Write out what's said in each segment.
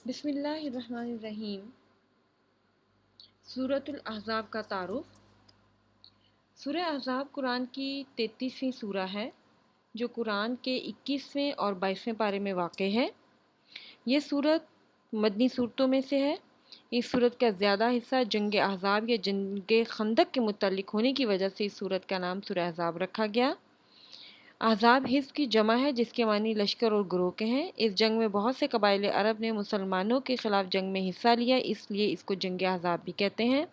بسم اللہ الرحمن الرحیم۔ سورۃ الاحزاب کا تعارف۔ سورہ احزاب قرآن کی 33ویں سورہ ہے جو قرآن کے 21ویں اور 22ویں پارے میں واقع ہے۔ یہ سورت مدنی صورتوں میں سے ہے۔ اس سورت کا زیادہ حصہ جنگ احزاب یا جنگ خندق کے متعلق ہونے کی وجہ سے اس سورت کا نام سورہ احزاب رکھا گیا۔ احزاب حزب کی جمع ہے جس کے معنی لشکر اور گروہ کے ہیں۔ اس جنگ میں بہت سے قبائل عرب نے مسلمانوں کے خلاف جنگ میں حصہ لیا، اس لیے اس کو جنگ احزاب بھی کہتے ہیں۔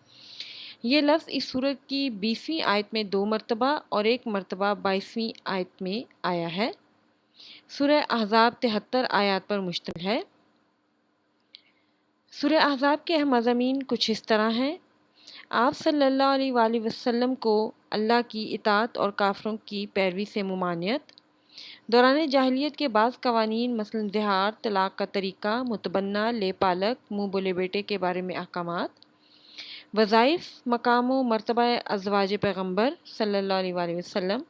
یہ لفظ اس سورت کی 20ویں آیت میں 2 مرتبہ اور 1 مرتبہ 22ویں آیت میں آیا ہے۔ سورہ احزاب 73 آیات پر مشتمل ہے۔ سورہ احزاب کے اہم مضامین کچھ اس طرح ہیں۔ آپ صلی اللہ علیہ وآلہ وسلم کو اللہ کی اطاعت اور کافروں کی پیروی سے ممانعت، دوران جاہلیت کے بعض قوانین مثلاً زہار، طلاق کا طریقہ، متبنہ، لے پالک، منہ بولے بیٹے کے بارے میں احکامات، وظائف، مقام و مرتبہ ازواج پیغمبر صلی اللہ علیہ وآلہ وسلم،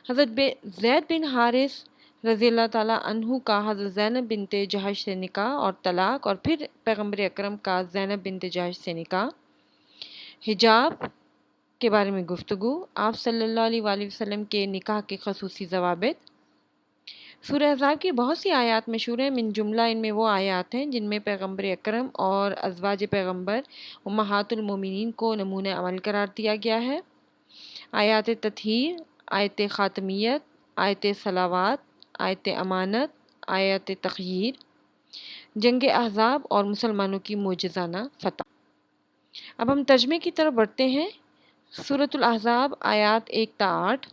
حضرت زید بن حارث رضی اللہ تعالیٰ عنہ کا حضرت زینب بنت جہش سے نکاح اور طلاق، اور پھر پیغمبر اکرم کا زینب بنت جہش سے نکاح، حجاب کے بارے میں گفتگو، آپ صلی اللہ علیہ وآلہ وسلم کے نکاح کے خصوصی ضوابط۔ سورہ احزاب کی بہت سی آیات مشہور ہیں، من جملہ ان میں وہ آیات ہیں جن میں پیغمبر اکرم اور ازواج پیغمبر امہات المومنین کو نمونہ عمل قرار دیا گیا ہے۔ آیات تطہیر، آیت خاتمیت، آیت صلوات، آیت امانت، آیت تخییر، جنگ احزاب اور مسلمانوں کی معجزانہ فتح۔ اب ہم ترجمے کی طرف بڑھتے ہیں۔ سورۃ الاحزاب آیات 1 تا 8۔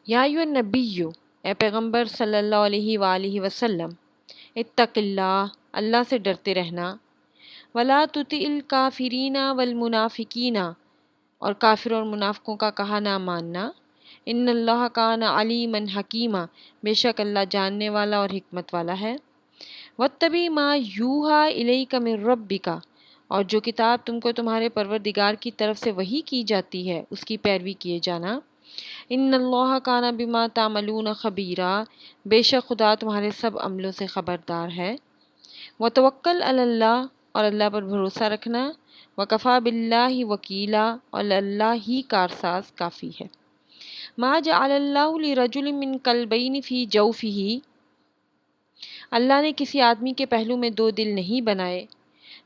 یا ایھا النبی، اے پیغمبر صلی اللہ علیہ وآلہ وسلم، اتق اللہ، اللہ سے ڈرتے رہنا، ولا تطع الکافرین والمنافقین، اور کافر اور منافقوں کا کہا نہ ماننا، ان اللہ کان علیما حکیما، بے شک اللہ جاننے والا اور حکمت والا ہے، واتبع ما یوحی الیک من ربک، اور جو کتاب تم کو تمہارے پروردگار کی طرف سے وحی کی جاتی ہے اس کی پیروی کیے جانا، ان اللہ کان بما تعملون خبیرا، بے شک خدا تمہارے سب عملوں سے خبردار ہے، وتوکل علی اللہ، اور اللہ پر بھروسہ رکھنا، وکفی باللہ وکیلا، اور اللہ ہی کارساز کافی ہے، ما جعل اللہ لرجل من قلبین فی جوفہ، اللہ نے کسی آدمی کے پہلو میں 2 دل نہیں بنائے،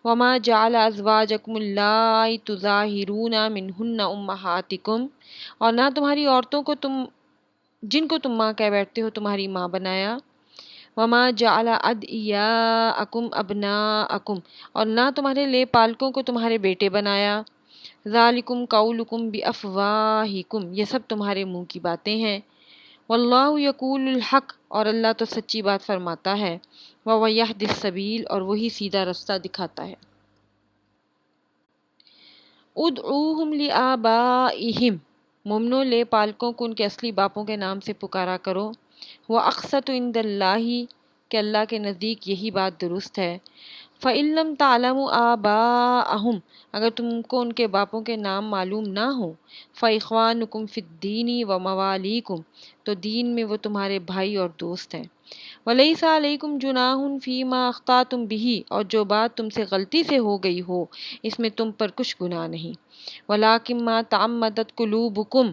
وما جعل ازواجکم اللائی تظاہرون منہن امہاتکم، اور نہ تمہاری عورتوں کو جن کو تم ماں کہہ بیٹھتے ہو تمہاری ماں بنایا، وما جعل ادعیاءکم ابناءکم، اور نہ تمہارے لے پالکوں کو تمہارے بیٹے بنایا، ذالکم قولکم بافواہکم، یہ سب تمہارے منہ کی باتیں ہیں، واللہ یقول الحق، اور اللہ تو سچی بات فرماتا ہے، وہو یہدی السبیل، اور وہی سیدھا رستہ دکھاتا ہے، ادعوہم لآبائہم، مومنو لے پالکوں کو ان کے اصلی باپوں کے نام سے پکارا کرو، وَأَقْسَطُ عِندَ اللّٰہِ، کہ اللہ کے نزدیک یہی بات درست ہے، فَإِن لَّمْ تَعْلَمُوا آبَاءَهُمْ، اگر تم کو ان کے باپوں کے نام معلوم نہ ہوں، فَإِخْوَانُكُمْ فِي الدِّينِ وَمَوَالِيكُمْ، تو دین میں وہ تمہارے بھائی اور دوست ہیں، وَلَيْسَ عَلَيْكُمْ جُنَاحٌ فِيمَا أَخْطَأْتُمْ بِهِ، اور جو بات تم سے غلطی سے ہو گئی ہو اس میں تم پر کچھ گناہ نہیں، وَلَٰكِن مَّا تَعَمَّدَتْ قُلُوبُكُمْ،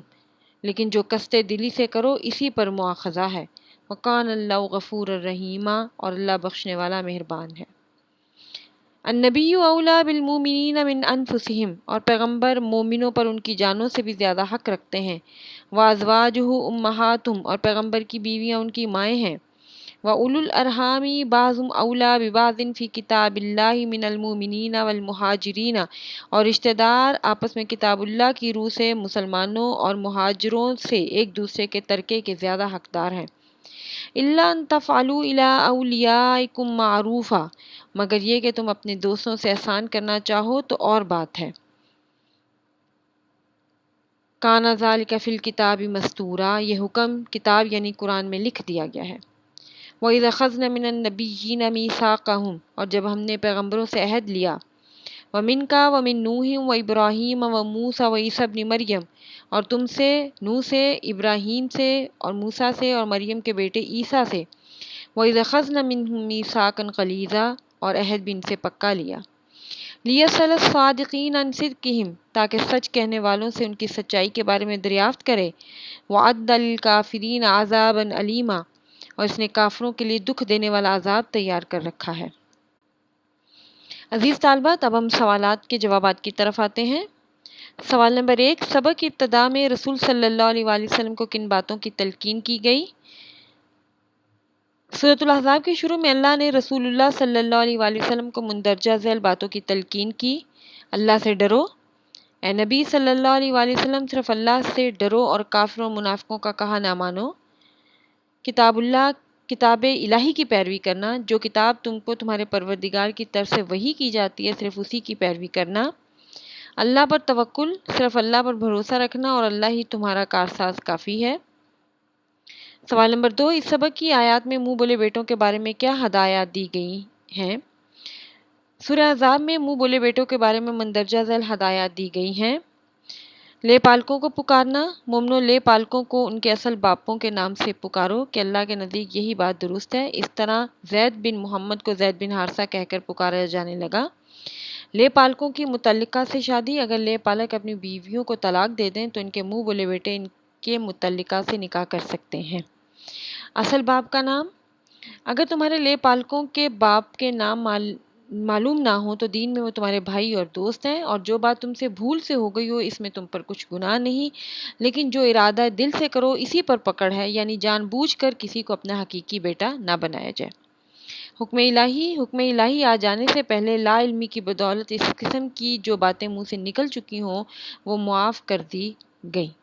لیکن جو قصد دلی سے کرو اسی پر مواخذہ ہے، وَكَانَ اللَّهُ غَفُورًا رَحِيمًا، اور اللہ بخشنے والا مہربان ہے، النبی اولیٰ بالمؤمنین من انفسہم، اور پیغمبر مومنوں پر ان کی جانوں سے بھی زیادہ حق رکھتے ہیں، وازواجہ امہاتہم، اور پیغمبر کی بیویاں ان کی مائیں ہیں، وَأُولُو الْأَرْحَامِ بَعْضُهُمْ أَوْلَىٰ بِبَعْضٍ فِي كِتَابِ اللّٰهِ مِنَ الْمُؤْمِنِينَ وَالْمُهَاجِرِينَ، اور رشتہ دار آپس میں کتاب اللہ کی روح سے مسلمانوں اور مہاجروں سے ایک دوسرے کے ترکے کے زیادہ حقدار ہیں، إِلَّا أَن تَفْعَلُوا إِلَىٰ أَوْلِيَائِكُمْ مَعْرُوفًا، مگر یہ کہ تم اپنے دوستوں سے احسان کرنا چاہو تو اور بات ہے، كَانَ ذَلِكَ فِي الْكِتَابِ مَسْطُورًا، یہ حکم کتاب یعنی قرآن میں لکھ دیا گیا ہے، وَإِذْ أَخَذْنَا مِنَ النَّبِيِّينَ مِيثَاقَهُمْ، اور جب ہم نے پیغمبروں سے عہد لیا، وَمِنْكَ وَمِن نُوحٍ وَإِبْرَاهِيمَ وَمُوسَىٰ وَعِيسَىٰ ابْنِ مَرْيَمَ، اور تم سے، نوح سے، ابراہیم سے اور موسیٰ سے اور مریم کے بیٹے عیسیٰ سے، وَإِذْ أَخَذْنَا مِنْهُم مِّيثَاقًا غَلِيظًا، اور عہد بھی ان سے پکا لیا۔ لیسأل الصادقین عن صدقہم، تاکہ سچ کہنے والوں سے ان کی سچائی کے بارے میں دریافت کرے۔ وَأَعَدَّ لِلْكَافِرِينَ عَذَابًا أَلِيمًا، اور اس نے کافروں کے لیے دکھ دینے والا عذاب تیار کر رکھا ہے۔ عزیز طالبات، اب ہم سوالات کے جوابات کی طرف آتے ہیں۔ سوال نمبر 1، سبق کی ابتدا میں رسول صلی اللہ علیہ وآلہ وسلم کو کن باتوں کی تلقین کی گئی؟ سورۃ الاحزاب کے شروع میں اللہ نے رسول اللہ صلی اللہ علیہ وآلہ وسلم کو مندرجہ ذیل باتوں کی تلقین کی۔ اللہ سے ڈرو، اے نبی صلی اللہ علیہ وآلہ وسلم، صرف اللہ سے ڈرو اور کافروں و منافقوں کا کہا نہ مانو۔ کتاب الہی کی پیروی کرنا، جو کتاب تم کو تمہارے پروردگار کی طرف سے وحی کی جاتی ہے صرف اسی کی پیروی کرنا۔ اللہ پر توکل، صرف اللہ پر بھروسہ رکھنا اور اللہ ہی تمہارا کارساز کافی ہے۔ سوال نمبر 2، اس سبق کی آیات میں منہ بولے بیٹوں کے بارے میں کیا ہدایات دی گئی ہیں؟ سورہ احزاب میں منہ بولے بیٹوں کے بارے میں مندرجہ ذیل ہدایات دی گئی ہیں۔ لے پالکوں کو پکارنا، مومنو لے پالکوں کو ان کے اصل باپوں کے نام سے پکارو کہ اللہ کے نزدیک یہی بات درست ہے۔ اس طرح زید بن محمد کو زید بن حارثہ کہہ کر پکارا جانے لگا۔ لے پالکوں کی متعلقہ سے شادی، اگر لے پالک اپنی بیویوں کو طلاق دے دیں تو ان کے منہ بولے بیٹے ان کے متعلقہ سے نکاح کر سکتے ہیں۔ اصل باپ کا نام، اگر تمہارے لے پالکوں کے باپ کے نام معلوم نہ ہو تو دین میں وہ تمہارے بھائی اور دوست ہیں، اور جو بات تم سے بھول سے ہو گئی ہو اس میں تم پر کچھ گناہ نہیں، لیکن جو ارادہ دل سے کرو اسی پر پکڑ ہے، یعنی جان بوجھ کر کسی کو اپنا حقیقی بیٹا نہ بنایا جائے۔ حکم الہی آ جانے سے پہلے لا علمی کی بدولت اس قسم کی جو باتیں منہ سے نکل چکی ہوں وہ معاف کر دی گئیں۔